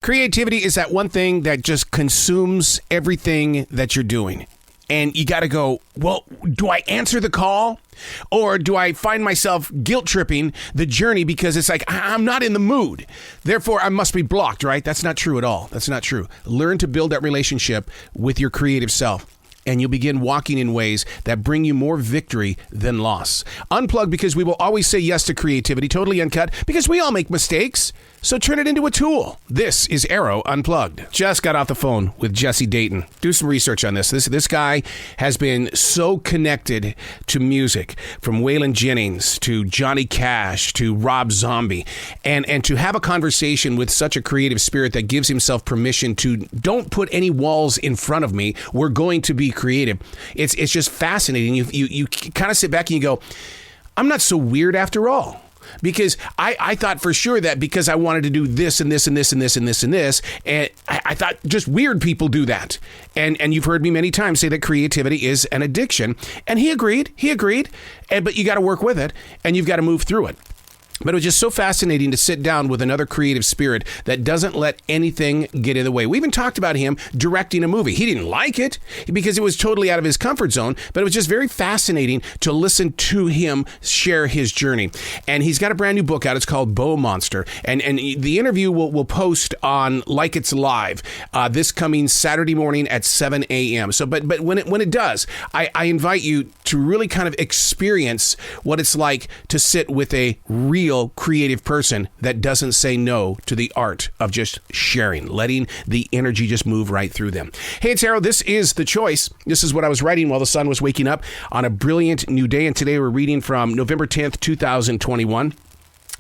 Creativity is that one thing that just consumes everything that you're doing. And you got to go, well, do I answer the call? Or do I find myself guilt tripping the journey because it's like, I'm not in the mood. Therefore, I must be blocked, right? That's not true at all. That's not true. Learn to build that relationship with your creative self. And you'll begin walking in ways that bring you more victory than loss. Unplugged, because we will always say yes to creativity, totally uncut, because we all make mistakes. So turn it into a tool. This is Arroe Unplugged. Just got off the phone with Jesse Dayton. Do some research on this. This guy has been so connected to music, from Waylon Jennings to Johnny Cash to Rob Zombie. And to have a conversation with such a creative spirit that gives himself permission to don't put any walls in front of me. We're going to be creative. It's just fascinating. You kind of sit back and you go, I'm not so weird after all. Because I thought for sure that because I wanted to do this and this and this and this and this and this, and I thought just weird people do that. And you've heard me many times say that creativity is an addiction. And he agreed. But you got to work with it, and you've got to move through it. But it was just so fascinating to sit down with another creative spirit that doesn't let anything get in the way. We even talked about him directing a movie. He didn't like it because it was totally out of his comfort zone, but it was just very fascinating to listen to him share his journey. And he's got a brand new book out. It's called Bow Monster. And the interview will post on Like It's Live this coming Saturday morning at 7 a.m. So, but when it does, I invite you to really kind of experience what it's like to sit with a real creative person that doesn't say no to the art of just sharing, letting the energy just move right through them. Hey, it's Arroe. This is The Choice. This is what I was writing while the sun was waking up on a brilliant new day. And today we're reading from November 10th, 2021.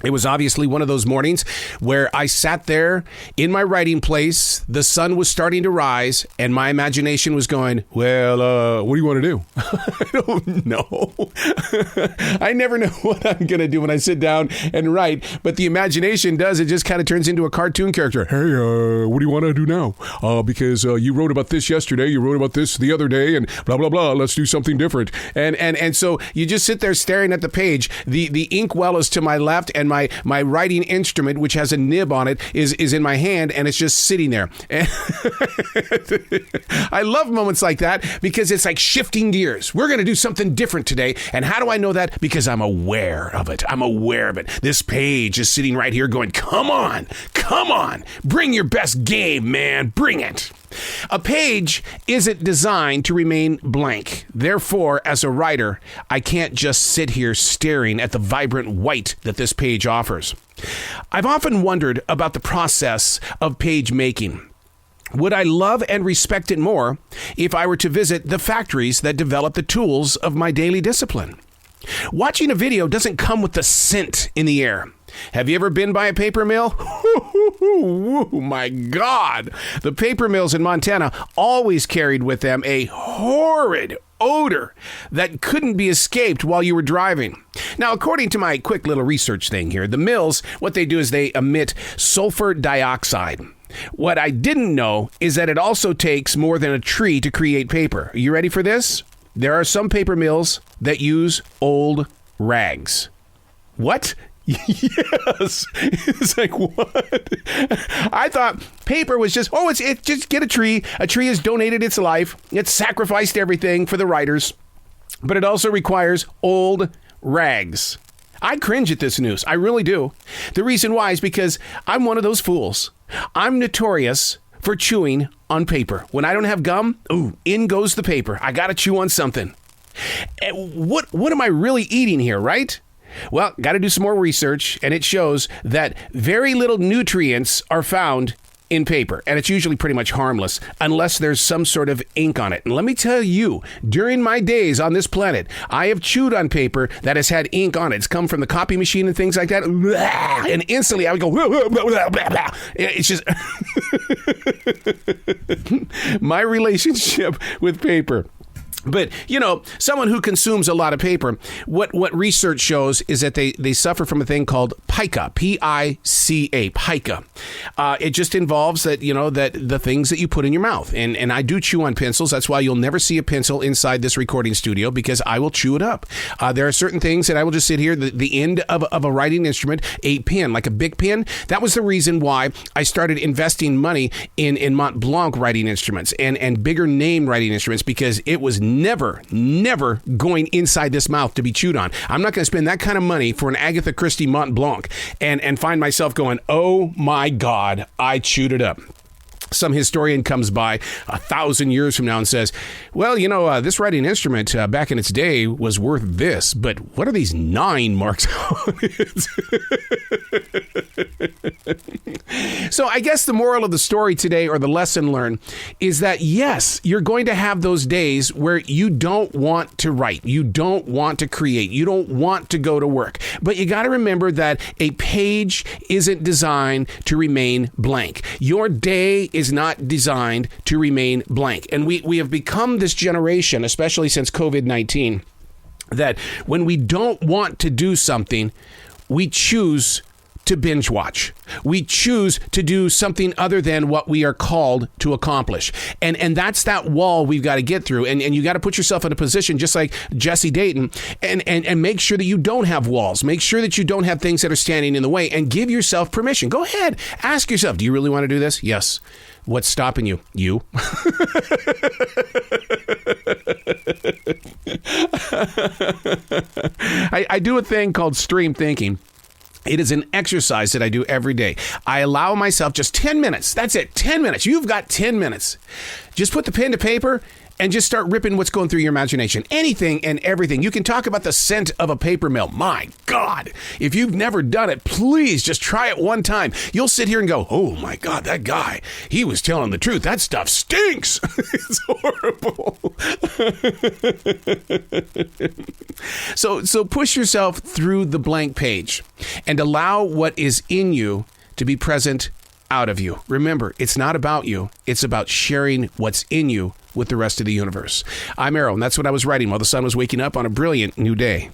It was obviously one of those mornings where I sat there in my writing place, the sun was starting to rise, and my imagination was going, well, what do you want to do? I don't know. I never know what I'm going to do when I sit down and write, but the imagination does. It just kind of turns into a cartoon character. Hey, what do you want to do now? Because you wrote about this yesterday, you wrote about this the other day, and blah, blah, blah. Let's do something different. And so you just sit there staring at the page. The inkwell is to my left, and my writing instrument, which has a nib on it, is in my hand, and it's just sitting there. And I love moments like that because it's like shifting gears. We're going to do something different today. And how do I know that? Because I'm aware of it. This page is sitting right here going, come on, bring your best game, man, bring it. A page isn't designed to remain blank. Therefore, as a writer, I can't just sit here staring at the vibrant white that this page offers. I've often wondered about the process of page making. Would I love and respect it more if I were to visit the factories that develop the tools of my daily discipline? Watching a video doesn't come with the scent in the air. Have you ever been by a paper mill? Oh my God. The paper mills in Montana always carried with them a horrid odor that couldn't be escaped while you were driving. Now, according to my quick little research thing here, the mills, what they do is they emit sulfur dioxide. What I didn't know is that it also takes more than a tree to create paper. Are you ready for this? There are some paper mills that use old rags. What? Yes. It's like, what? I thought paper was just, it's just get a tree. A tree has donated its life. It's sacrificed everything for the writers. But it also requires old rags. I cringe at this news. I really do. The reason why is because I'm one of those fools. I'm notorious for chewing on paper. When I don't have gum, in goes the paper. I got to chew on something. What am I really eating here, right? Well, got to do some more research, and it shows that very little nutrients are found in paper, and it's usually pretty much harmless unless there's some sort of ink on it. And let me tell you, during my days on this planet, I have chewed on paper that has had ink on it. It's come from the copy machine and things like that, and instantly I would go, it's just my relationship with paper. But, someone who consumes a lot of paper, what research shows is that they suffer from a thing called pica, P-I-C-A, pica. It just involves that, that the things that you put in your mouth. And I do chew on pencils. That's why you'll never see a pencil inside this recording studio, because I will chew it up. There are certain things that I will just sit here, the end of a writing instrument, a pen, like a big pen. That was the reason why I started investing money in Mont Blanc writing instruments and bigger name writing instruments, because it was never going inside this mouth to be chewed on. I'm not going to spend that kind of money for an Agatha Christie Mont Blanc and find myself going, oh my God, I chewed it up. Some historian comes by 1,000 years from now and says, well, this writing instrument back in its day was worth this, but what are these 9 marks on it? So I guess the moral of the story today, or the lesson learned, is that yes, you're going to have those days where you don't want to write, you don't want to create, you don't want to go to work. But you got to remember that a page isn't designed to remain blank. Your day is not designed to remain blank. And we have become this generation, especially since COVID-19, that when we don't want to do something, we choose to binge watch. We choose to do something other than what we are called to accomplish. And that's that wall we've got to get through. And you got to put yourself in a position just like Jesse Dayton and make sure that you don't have walls. Make sure that you don't have things that are standing in the way, and give yourself permission. Go ahead. Ask yourself, do you really want to do this? Yes. What's stopping you? You. I do a thing called stream thinking. It is an exercise that I do every day. I allow myself just 10 minutes. That's it. 10 minutes. You've got 10 minutes. Just put the pen to paper and just start ripping what's going through your imagination. Anything and everything. You can talk about the scent of a paper mill. My God. If you've never done it, please just try it one time. You'll sit here and go, oh my God, that guy, he was telling the truth. That stuff stinks. It's horrible. So push yourself through the blank page and allow what is in you to be present out of you. Remember, it's not about you. It's about sharing what's in you with the rest of the universe. I'm Arroe, and that's what I was writing while the sun was waking up on a brilliant new day.